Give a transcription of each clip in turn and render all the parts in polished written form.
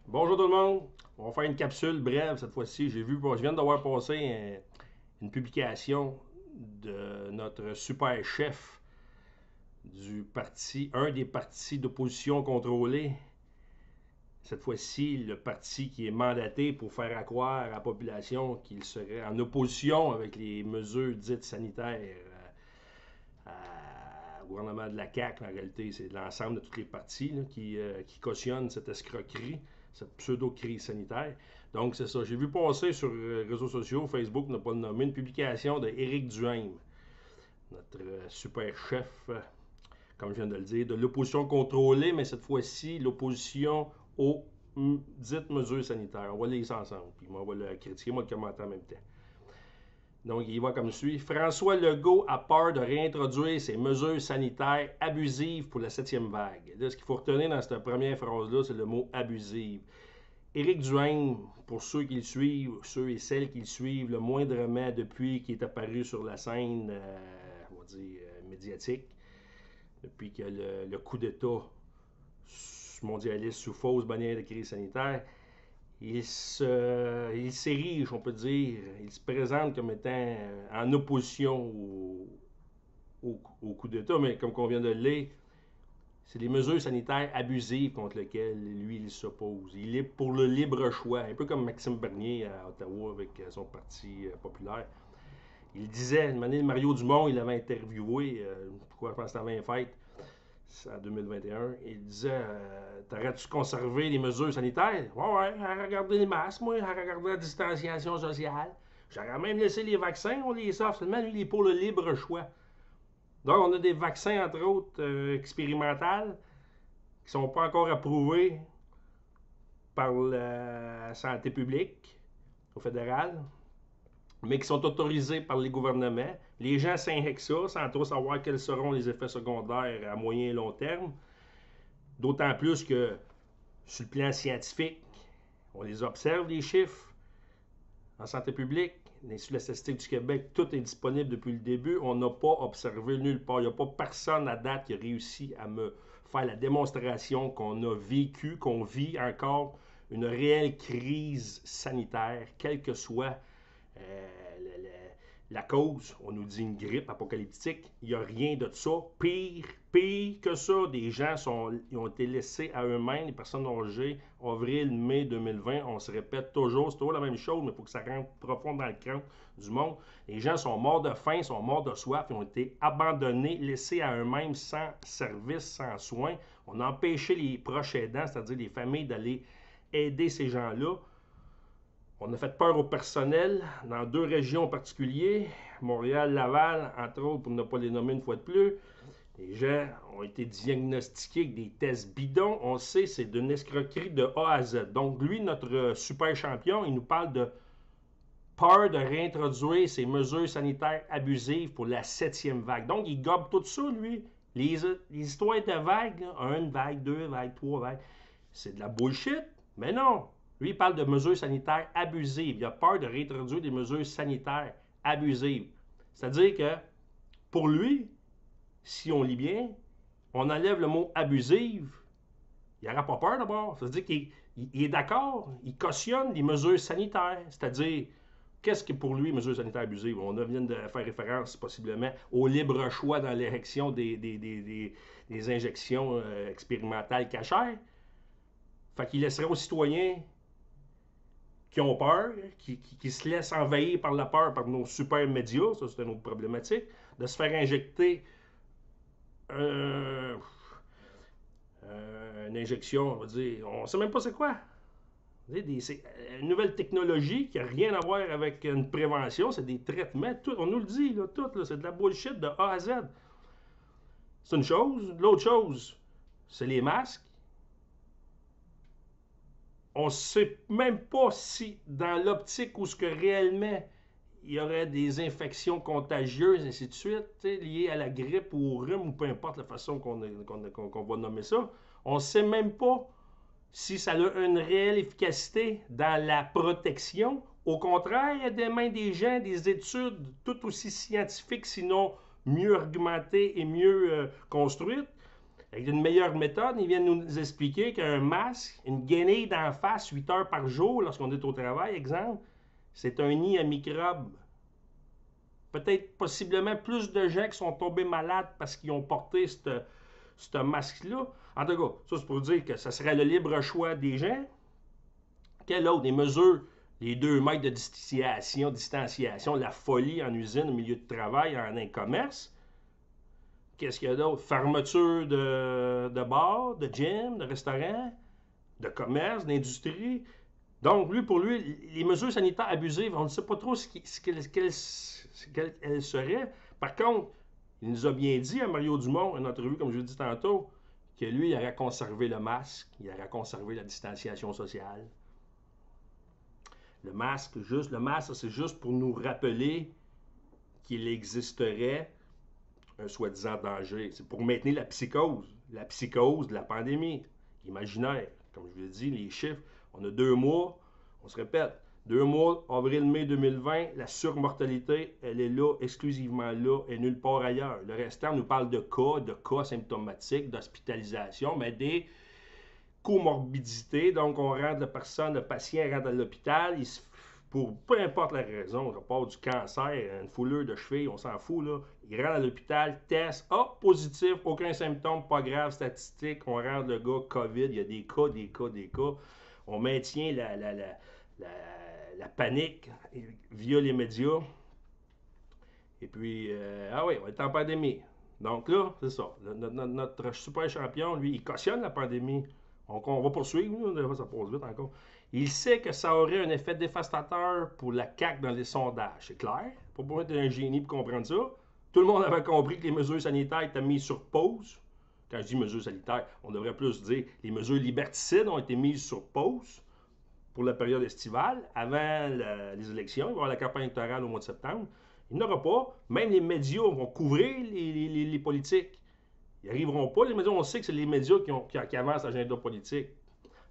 Bonjour tout le monde. On va faire une capsule brève cette fois-ci. Je viens de voir passer une publication de notre super chef du parti, un des partis d'opposition contrôlés. Cette fois-ci, le parti qui est mandaté pour faire accroire à la population qu'il serait en opposition avec les mesures dites sanitaires au gouvernement de la CAQ. En réalité, c'est l'ensemble de tous les partis là, qui cautionnent cette escroquerie, cette pseudo-crise sanitaire. Donc, c'est ça. J'ai vu passer sur les réseaux sociaux, Facebook n'a pas le nommé, une publication d'Éric Duhaime, notre super chef, comme je viens de le dire, de l'opposition contrôlée, mais cette fois-ci, l'opposition aux dites mesures sanitaires. On va lire ça ensemble, puis moi, on va le critiquer, moi, le commenter en même temps. Donc, il va comme suit. François Legault a peur de réintroduire ces mesures sanitaires abusives pour la septième vague. Là, ce qu'il faut retenir dans cette première phrase-là, c'est le mot abusive. Éric Duhaime, pour ceux qui le suivent, ceux et celles qui le suivent, le moindrement depuis qu'il est apparu sur la scène, on va dire, médiatique, depuis que le coup d'État mondialiste sous fausse bannière de crise sanitaire, il s'érige, on peut dire, il se présente comme étant en opposition au coup d'État, mais comme on vient de le lire, c'est les mesures sanitaires abusives contre lesquelles lui, il s'oppose. Il est pour le libre choix, un peu comme Maxime Bernier à Ottawa avec son parti populaire. Il disait, une année, Mario Dumont, il l'avait interviewé, pourquoi je pense que c'était avant les fêtes, en 2021, il disait t'aurais-tu conservé les mesures sanitaires? Ouais, ouais, à regarder les masques, moi, à regarder la distanciation sociale. J'aurais même laissé les vaccins, on les offre. Seulement, lui, il est pour le libre choix. Donc, on a des vaccins, entre autres, expérimentaux, qui ne sont pas encore approuvés par la santé publique au fédéral, mais qui sont autorisés par les gouvernements. Les gens s'injectent ça sans trop savoir quels seront les effets secondaires à moyen et long terme. D'autant plus que sur le plan scientifique, on les observe, les chiffres, en santé publique, l'Institut de la statistique du Québec, tout est disponible depuis le début. On n'a pas observé nulle part. Il n'y a pas personne à date qui a réussi à me faire la démonstration qu'on a vécu, qu'on vit encore une réelle crise sanitaire, quelle que soit la cause. On nous dit une grippe apocalyptique. Il n'y a rien de ça. Pire que ça, des gens ils ont été laissés à eux-mêmes, les personnes âgées, avril-mai 2020. On se répète toujours, c'est toujours la même chose, mais il faut que ça rentre profond dans le crâne du monde. Les gens sont morts de faim, sont morts de soif, ils ont été abandonnés, laissés à eux-mêmes sans service, sans soins. On a empêché les proches aidants, c'est-à-dire les familles, d'aller aider ces gens-là. On a fait peur au personnel dans deux régions en particulier, Montréal, Laval, entre autres, pour ne pas les nommer une fois de plus. Les gens ont été diagnostiqués avec des tests bidons. On sait, c'est d'une escroquerie de A à Z. Donc, lui, notre super champion, il nous parle de peur de réintroduire ces mesures sanitaires abusives pour la septième vague. Donc, il gobe tout ça, lui. Les histoires de vagues, là, une vague, deux vagues, trois vagues, c'est de la bullshit. Mais non, lui, il parle de mesures sanitaires abusives. Il a peur de réintroduire des mesures sanitaires abusives. C'est-à-dire que, pour lui, si on lit bien, on enlève le mot abusive, il n'aura pas peur d'abord. C'est-à-dire qu'il est d'accord, il cautionne les mesures sanitaires. C'est-à-dire, qu'est-ce que pour lui, mesures sanitaires abusives? On vient de faire référence possiblement au libre choix dans l'érection des injections expérimentales cachères. Fait qu'il laisserait aux citoyens qui ont peur, qui se laissent envahir par la peur par nos super médias, ça c'est une autre problématique, de se faire injecter euh, une injection, on va dire, on ne sait même pas c'est quoi. C'est une nouvelle technologie qui n'a rien à voir avec une prévention, c'est des traitements, tout, on nous le dit, là, tout, là, c'est de la bullshit de A à Z. C'est une chose. L'autre chose, c'est les masques. On ne sait même pas si dans l'optique où ce que réellement il y aurait des infections contagieuses, ainsi de suite, liées à la grippe ou au rhume, ou peu importe la façon qu'on va nommer ça, on ne sait même pas si ça a une réelle efficacité dans la protection. Au contraire, il y a des mains des gens, des études tout aussi scientifiques, sinon mieux argumentées et mieux construites, Avec une meilleure méthode, ils viennent nous expliquer qu'un masque, une guenille d'en face 8 heures par jour lorsqu'on est au travail, exemple, c'est un nid à microbes. Peut-être possiblement plus de gens qui sont tombés malades parce qu'ils ont porté ce masque-là. En tout cas, ça c'est pour dire que ça serait le libre choix des gens. Quelle autre? Les mesures, les 2 mètres de distanciation, la folie en usine, au milieu de travail, en un commerce. Qu'est-ce qu'il y a d'autre? Fermeture de bars, de gyms, de restaurants, de commerce, d'industrie. Donc, pour lui, les mesures sanitaires abusives, on ne sait pas trop quelles seraient. Par contre, il nous a bien dit à Mario Dumont, une entrevue, comme je l'ai dit tantôt, que lui, il aurait conservé le masque, il aurait conservé la distanciation sociale. Le masque, c'est juste pour nous rappeler qu'il existerait un soi-disant danger. C'est pour maintenir la psychose de la pandémie, imaginaire. Comme je vous l'ai dit, les chiffres, on a 2 mois, on se répète, 2 mois, avril-mai 2020, la surmortalité, elle est là, exclusivement là, et nulle part ailleurs. Le restant nous parle de cas symptomatiques, d'hospitalisation, mais des comorbidités. Donc, on rentre la personne, le patient rentre à l'hôpital, pour peu importe la raison, on part du cancer, une foulure de cheville, on s'en fout, là. Il rentre à l'hôpital, test, positif, aucun symptôme, pas grave, statistique, on rentre le gars, COVID, il y a des cas. On maintient la panique via les médias. Et puis, on est en pandémie. Donc là, c'est ça. Notre super champion, lui, il cautionne la pandémie. Donc, on va poursuivre, ça passe vite encore. Il sait que ça aurait un effet dévastateur pour la CAQ dans les sondages. C'est clair. Pas besoin d'être un génie pour comprendre ça. Tout le monde avait compris que les mesures sanitaires étaient mises sur pause. Quand je dis mesures sanitaires, on devrait plus dire les mesures liberticides ont été mises sur pause pour la période estivale, avant les élections. Il va y avoir la campagne électorale au mois de septembre. Il n'y en aura pas. Même les médias vont couvrir les politiques. Ils n'arriveront pas. Les médias, on sait que c'est les médias qui avancent l'agenda politique.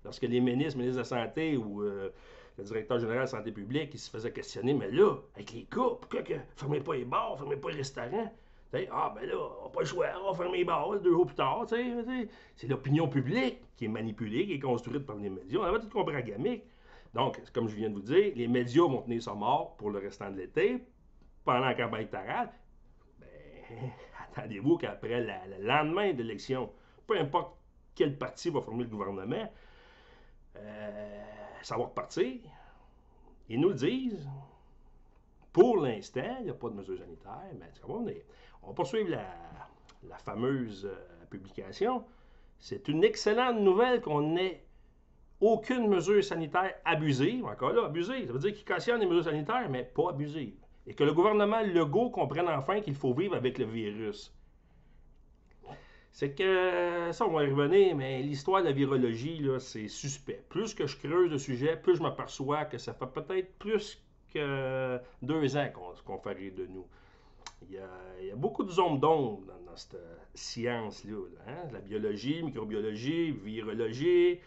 Lorsque les ministres de la Santé ou le directeur général de la Santé publique, il se faisait questionner, mais là, avec les cas, pourquoi que fermez pas les bars, fermez pas les restaurants? Ben là, on n'a pas le choix, on va fermer les bars 2 jours plus tard. C'est l'opinion publique qui est manipulée, qui est construite par les médias. On avait tout compris à gamique. Donc, comme je viens de vous dire, les médias vont tenir ça mort pour le restant de l'été, pendant la campagne électorale. Ben, attendez-vous qu'après le lendemain de l'élection, peu importe quel parti va former le gouvernement, ça va repartir. Ils nous le disent. Pour l'instant, il n'y a pas de mesures sanitaires, mais on va poursuivre la fameuse publication. C'est une excellente nouvelle qu'on n'ait aucune mesure sanitaire abusive. Encore là, abusive, ça veut dire qu'ils cautionnent les mesures sanitaires, mais pas abusives. Et que le gouvernement Legault comprenne enfin qu'il faut vivre avec le virus. C'est que, ça on va y revenir, mais l'histoire de la virologie, là, c'est suspect. Plus que je creuse le sujet, plus je m'aperçois que ça fait peut-être plus que 2 ans qu'on fait rire de nous. Il y a beaucoup de zones d'ombre dans cette science-là. Hein? La biologie, microbiologie, virologie,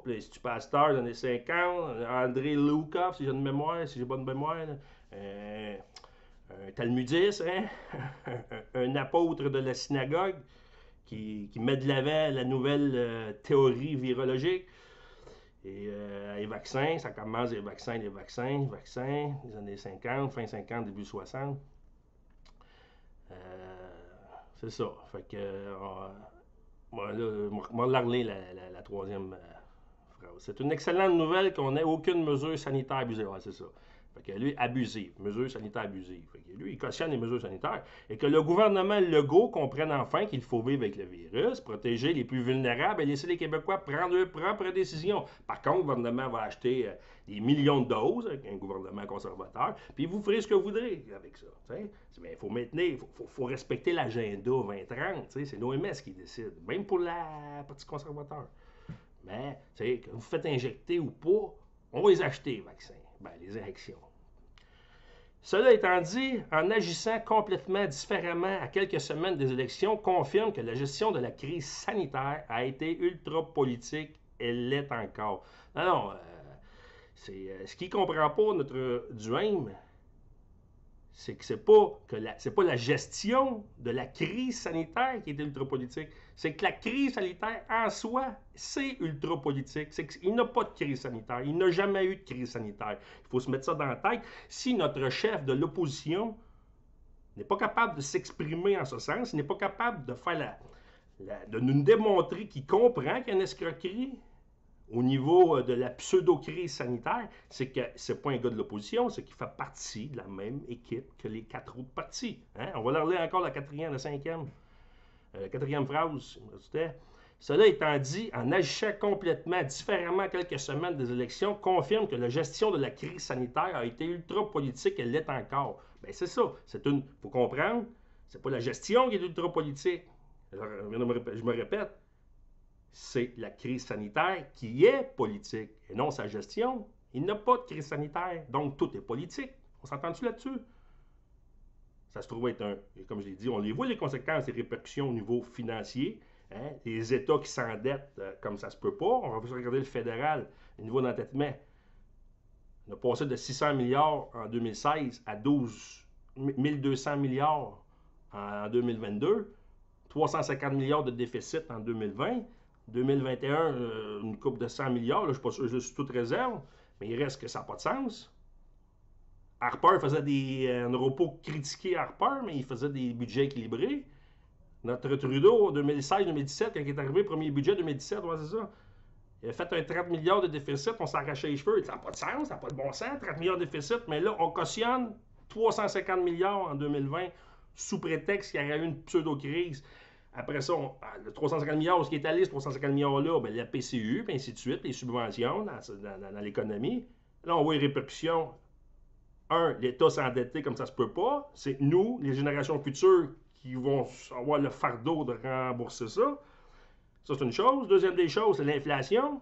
l'Institut Pasteur dans les années 50, André Lukoff, si j'ai une mémoire, si j'ai bonne mémoire, un talmudiste, hein? un apôtre de la synagogue, qui met de l'avant la nouvelle théorie virologique. Et les vaccins, ça commence les vaccins, les années 50, fin 50, début 60. C'est ça. Fait que, moi, là, la troisième phrase. C'est une excellente nouvelle qu'on n'ait aucune mesure sanitaire abusive. Ouais, c'est ça. Fait que lui, abusive, mesures sanitaires abusives. Fait que lui, il cautionne les mesures sanitaires. Et que le gouvernement Legault comprenne enfin qu'il faut vivre avec le virus, protéger les plus vulnérables et laisser les Québécois prendre leurs propres décisions. Par contre, le gouvernement va acheter des millions de doses, avec un gouvernement conservateur, puis vous ferez ce que vous voudrez avec ça. Il faut maintenir, faut respecter l'agenda 2030. C'est l'OMS qui décide, même pour la partie conservateur. Mais, que vous faites injecter ou pas, on va les acheter, les vaccins. Les injections. Cela étant dit, en agissant complètement différemment à quelques semaines des élections, confirme que la gestion de la crise sanitaire a été ultra politique et l'est encore. Non, ce qu'il ne comprend pas, notre Duhaime, c'est que c'est pas la gestion de la crise sanitaire qui est ultra-politique. C'est que la crise sanitaire en soi, c'est ultra-politique. C'est qu'il n'a pas de crise sanitaire. Il n'a jamais eu de crise sanitaire. Il faut se mettre ça dans la tête. Si notre chef de l'opposition n'est pas capable de s'exprimer en ce sens, il n'est pas capable de faire de nous démontrer qu'il comprend qu'il y a une escroquerie au niveau de la pseudo-crise sanitaire, c'est que c'est pas un gars de l'opposition, c'est qu'il fait partie de la même équipe que les 4 autres partis. Hein? On va leur lire encore la quatrième phrase. Cela étant dit, en agissant complètement différemment quelques semaines des élections, confirme que la gestion de la crise sanitaire a été ultra-politique et l'est encore. Bien, c'est ça. Il faut comprendre, c'est pas la gestion qui est ultra-politique. Je me répète, c'est la crise sanitaire qui est politique et non sa gestion. Il n'y a pas de crise sanitaire, donc tout est politique. On s'entend-tu là-dessus? Ça se trouve être comme je l'ai dit, on les voit les conséquences, les répercussions au niveau financier. Hein? Les États qui s'endettent comme ça se peut pas. On va regarder le fédéral, le niveau d'endettement. On a passé de 600 milliards en 2016 à 1200 milliards en 2022. 350 milliards de déficit en 2020. 2021, une coupe de 100 milliards, là, je ne suis pas sûr, je suis toute réserve, mais il reste que ça n'a pas de sens. Harper faisait on n'aura pas critiqué Harper, mais il faisait des budgets équilibrés. Notre Trudeau, en 2016-2017, quand il est arrivé, premier budget 2017, ouais, c'est ça. Il a fait un 30 milliards de déficit, on s'est arraché les cheveux. Ça n'a pas de sens, ça n'a pas de bon sens, 30 milliards de déficit, mais là, on cautionne 350 milliards en 2020 sous prétexte qu'il y aurait eu une pseudo-crise. Après ça, le 350 milliards, où ce qui est allé, ce 350 milliards-là, ben, la PCU, puis ainsi de suite, les subventions dans l'économie. Là, on voit les répercussions. L'État s'est endetté comme ça se peut pas. C'est nous, les générations futures, qui vont avoir le fardeau de rembourser ça. Ça, c'est une chose. Deuxième des choses, c'est l'inflation.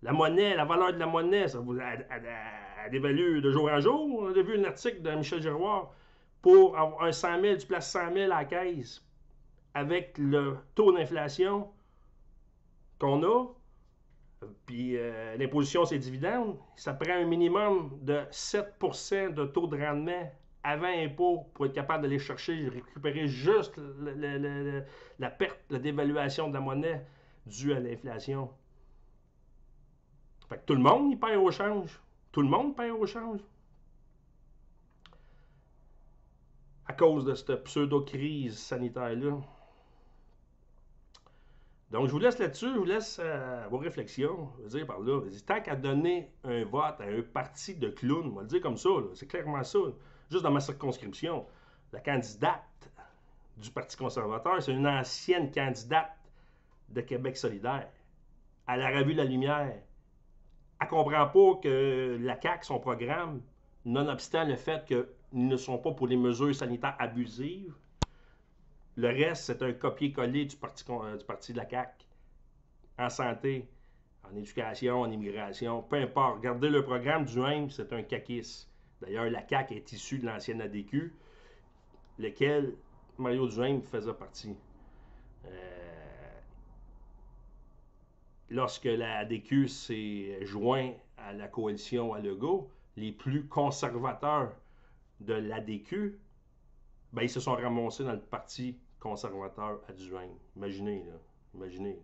La monnaie, la valeur de la monnaie, ça vous dévalue de jour en jour. On a vu un article de Michel Giroir. Pour avoir un 100 000, tu places 100 000 à la caisse avec le taux d'inflation qu'on a, puis l'imposition sur les dividendes, ça prend un minimum de 7% de taux de rendement avant impôt pour être capable d'aller chercher, récupérer juste la perte, la dévaluation de la monnaie due à l'inflation. Fait que tout le monde y perd au change. Tout le monde perd au change. À cause de cette pseudo-crise sanitaire-là. Donc, je vous laisse là-dessus, je vous laisse vos réflexions. Je veux dire par là, tant qu'à donner un vote à un parti de clowns, on va le dire comme ça, c'est clairement ça. Juste dans ma circonscription, la candidate du Parti conservateur, c'est une ancienne candidate de Québec solidaire. Elle a revu la lumière. Elle ne comprend pas que la CAQ, son programme, nonobstant le fait qu'ils ne sont pas pour les mesures sanitaires abusives, le reste, c'est un copier-coller du parti de la CAQ. En santé, en éducation, en immigration, peu importe. Regardez le programme du Duhaime, c'est un caquiste. D'ailleurs, la CAQ est issue de l'ancienne ADQ, lequel Mario Duhaime faisait partie. Lorsque la ADQ s'est joint à la coalition à Legault, les plus conservateurs de l'ADQ, ben, ils se sont ramassés dans le parti conservateur à Duhaime. Imaginez, là. Imaginez.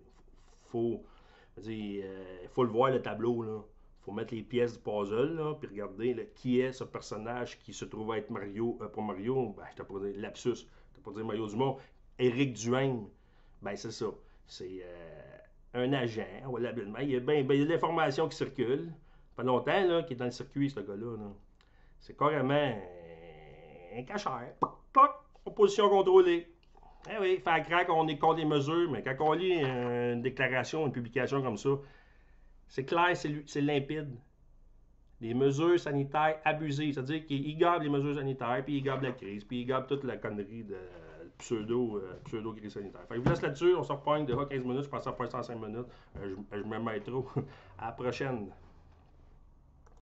Faut le voir, le tableau, là. Faut mettre les pièces du puzzle, là, puis regarder là, qui est ce personnage qui se trouve à être Mario, pas Mario, ben, je t'ai pas dit lapsus, je t'ai pas dit Mario Dumont, Éric Duhaime. Ben, c'est ça. C'est un agent, voilà, habilement. Il y a de l'information qui circule. Ça fait longtemps, là, qu'il est dans le circuit, ce gars-là, là. C'est carrément un cacheur. Opposition contrôlée. Eh oui, fait crack, on est contre les mesures, mais quand on lit une déclaration, une publication comme ça, c'est clair, c'est limpide. Les mesures sanitaires abusives, c'est-à-dire qu'ils gabent les mesures sanitaires, puis ils gabent la crise, puis ils gabent toute la connerie de pseudo-crise sanitaire. Fait que je vous laisse là-dessus, on se repogne de 15 minutes, je pense que ça va faire 105 minutes. Je me mets trop. À la prochaine.